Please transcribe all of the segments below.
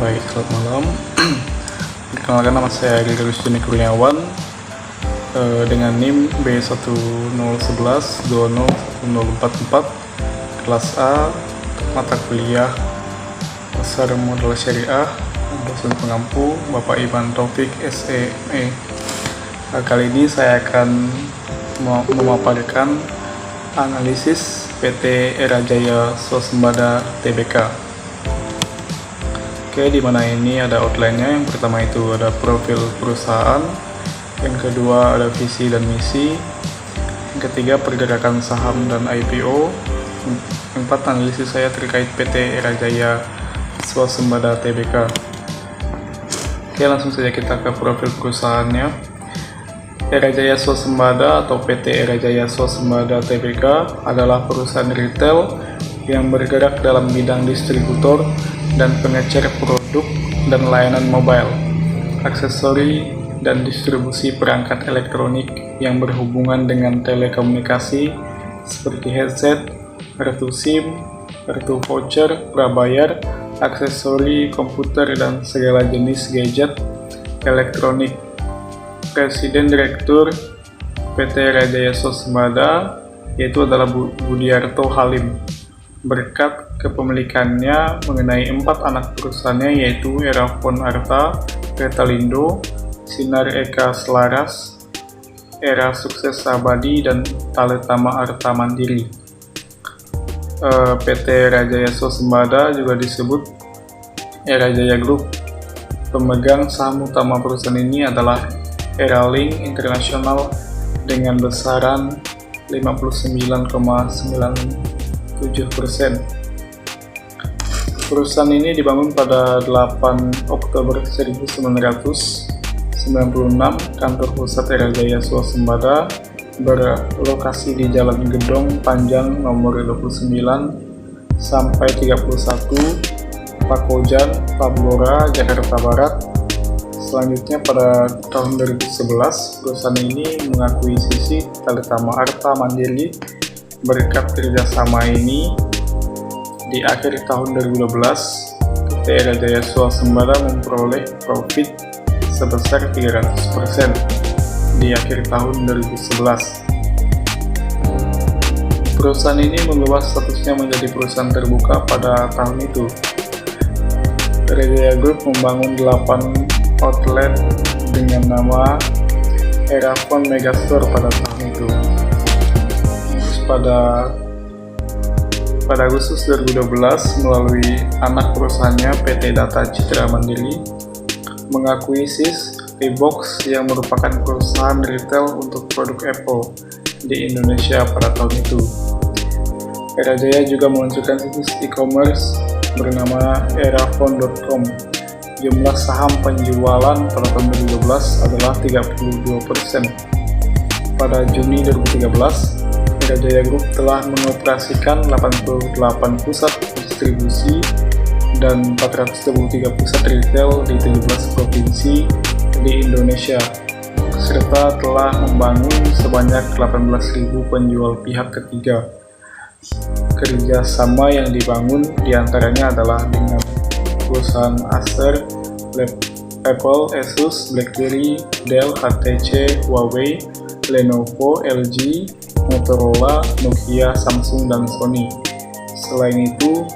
Baik, selamat malam. Perkenalkan, nama saya Gregory Juni Kurniawan dengan NIM B1011201044, kelas A, mata kuliah Pasar Modal Syariah, dosen pengampu Bapak Iman Taufik SEME. Kali ini saya akan memaparkan analisis PT Era Jaya Swasembada Tbk. Oke, di mana ini ada outline-nya. Yang pertama itu ada profil perusahaan, yang kedua ada visi dan misi, yang ketiga pergerakan saham dan IPO, yang keempat analisis saya terkait PT Era Jaya Swasembada Tbk. Oke, langsung saja kita ke profil perusahaannya. Era Jaya Swasembada atau PT Era Jaya Swasembada Tbk adalah perusahaan retail yang bergerak dalam bidang distributor dan pengecer produk dan layanan mobile, aksesori, dan distribusi perangkat elektronik yang berhubungan dengan telekomunikasi seperti headset, kartu SIM, kartu voucher, prabayar, aksesori komputer, dan segala jenis gadget elektronik. Presiden Direktur PT Era Jaya Swasembada yaitu adalah Budiarto Halim. Berkat kepemilikannya mengenai 4 anak perusahaannya yaitu Erafon Arta, Retalindo, Sinar Eka Selaras, Era Sukses Abadi, dan Taletama Arta Mandiri. PT Era Jaya Swasembada juga disebut Era Jaya Group. Pemegang saham utama perusahaan ini adalah Era Link International dengan besaran 59,97%. Perusahaan ini dibangun pada 8 Oktober 1996. Kantor pusat Era Jaya Swasembada berlokasi di Jalan Gedong Panjang nomor 29 sampai 31 Pakojan, Tambora, Jakarta Barat. Selanjutnya pada tahun 2011 perusahaan ini mengakuisisi Taletama Arta Mandiri. Berkat kerjasama ini, di akhir tahun 2012, PT Era Jaya Swasembada memperoleh profit sebesar 300% di akhir tahun 2011. Perusahaan ini mengubah statusnya menjadi perusahaan terbuka pada tahun itu. Era Jaya Group membangun 8 outlet dengan nama Erafon Megastore pada tahun itu. Pada Agustus 2012 melalui anak perusahaannya PT Data Citra Mandiri mengakuisis T-Box yang merupakan perusahaan retail untuk produk Apple di Indonesia pada tahun itu. Era Jaya juga meluncurkan situs e-commerce bernama erafon.com. Jumlah saham penjualan pada tahun 2012 adalah 32%. Pada Juni 2013, Era Jaya Group telah mengoperasikan 88 pusat distribusi dan 423 pusat retail di 17 provinsi di Indonesia, serta telah membangun sebanyak 18.000 penjual pihak ketiga. Kerjasama yang dibangun diantaranya adalah dengan perusahaan Acer, Apple, Asus, BlackBerry, Dell, HTC, Huawei, Lenovo, LG, Motorola, Nokia, Samsung, dan Sony. Selain itu,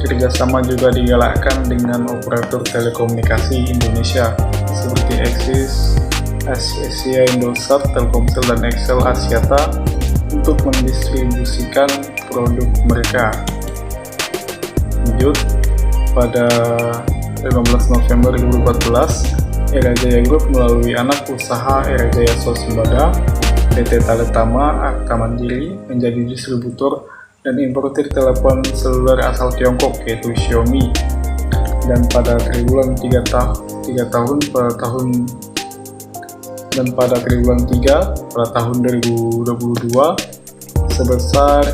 kerjasama juga digalakkan dengan operator telekomunikasi Indonesia seperti Axis, Asia Indosat, Telkomsel, dan XL Axiata untuk mendistribusikan produk mereka. Lanjut, pada 15 November 2014, Era Jaya Group melalui anak usaha Era Jaya Swasembada PT Taletama Arta Mandiri menjadi distributor dan importir telepon seluler asal Tiongkok yaitu Xiaomi, dan pada triwulan 3 tahun pada triwulan 3 pada tahun 2022 sebesar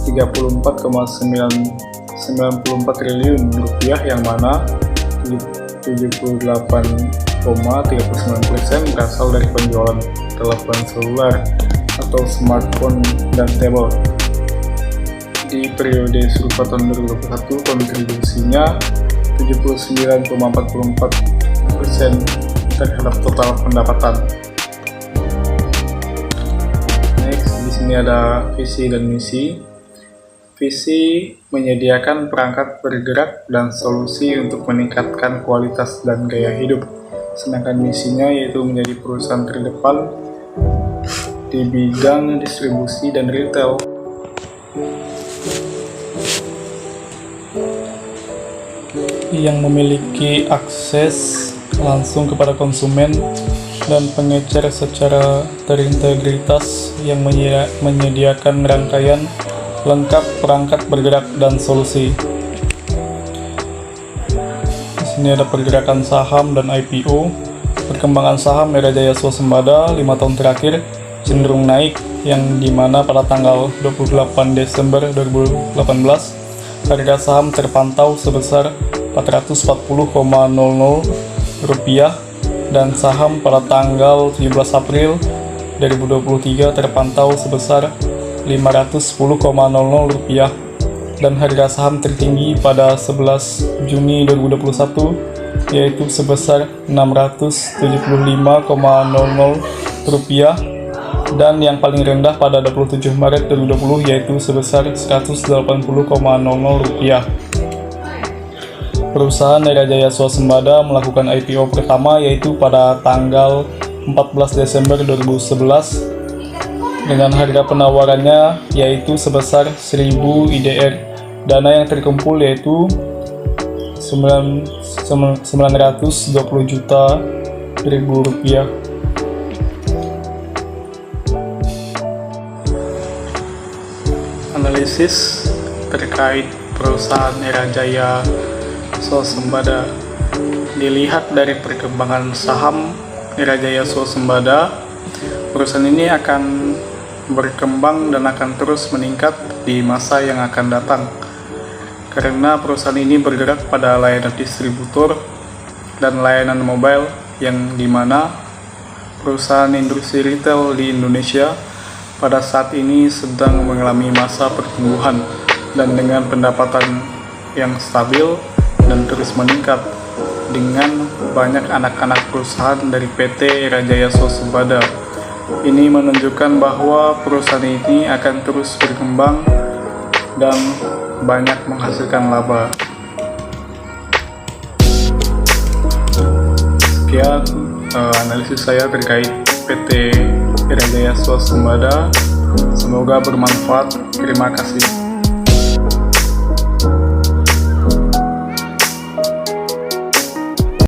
34,94 triliun rupiah, yang mana 78,39% berasal dari penjualan telepon seluler atau smartphone dan tablet. Di periode serupa tahun 2021, kontribusinya 79,44% terhadap total pendapatan. Next, di sini ada visi dan misi. Visi menyediakan perangkat bergerak dan solusi untuk meningkatkan kualitas dan gaya hidup. Sedangkan misinya yaitu menjadi perusahaan terdepan di bidang distribusi dan retail. Yang memiliki akses langsung kepada konsumen dan pengecer secara terintegritas, yang menyediakan rangkaian lengkap perangkat bergerak dan solusi. Di sini ada pergerakan saham dan IPO. Perkembangan saham Era Jaya Swasembada 5 tahun terakhir cenderung naik, yang dimana pada tanggal 28 Desember 2018 harga saham terpantau sebesar Rp440,00 dan saham pada tanggal 17 April 2023 terpantau sebesar Rp510,00 dan harga saham tertinggi pada 11 Juni 2021 yaitu sebesar Rp675,00 dan yang paling rendah pada 27 Maret 2020 yaitu sebesar Rp180,00. Perusahaan Era Jaya Swasembada melakukan IPO pertama yaitu pada tanggal 14 Desember 2011 dengan harga penawarannya yaitu sebesar 1000 IDR. Dana yang terkumpul yaitu 920 juta rupiah. Analisis terkait perusahaan Era Jaya Swasembada. Dilihat dari perkembangan saham Era Jaya Swasembada, perusahaan ini akan berkembang dan akan terus meningkat di masa yang akan datang, karena perusahaan ini bergerak pada layanan distributor dan layanan mobile, yang dimana perusahaan industri retail di Indonesia pada saat ini sedang mengalami masa pertumbuhan dan dengan pendapatan yang stabil dan terus meningkat dengan banyak anak-anak perusahaan dari PT Era Jaya Swasembada. Ini menunjukkan bahwa perusahaan ini akan terus berkembang dan banyak menghasilkan laba. Sekian analisis saya terkait PT Era Jaya Swasembada. Semoga bermanfaat. Terima kasih.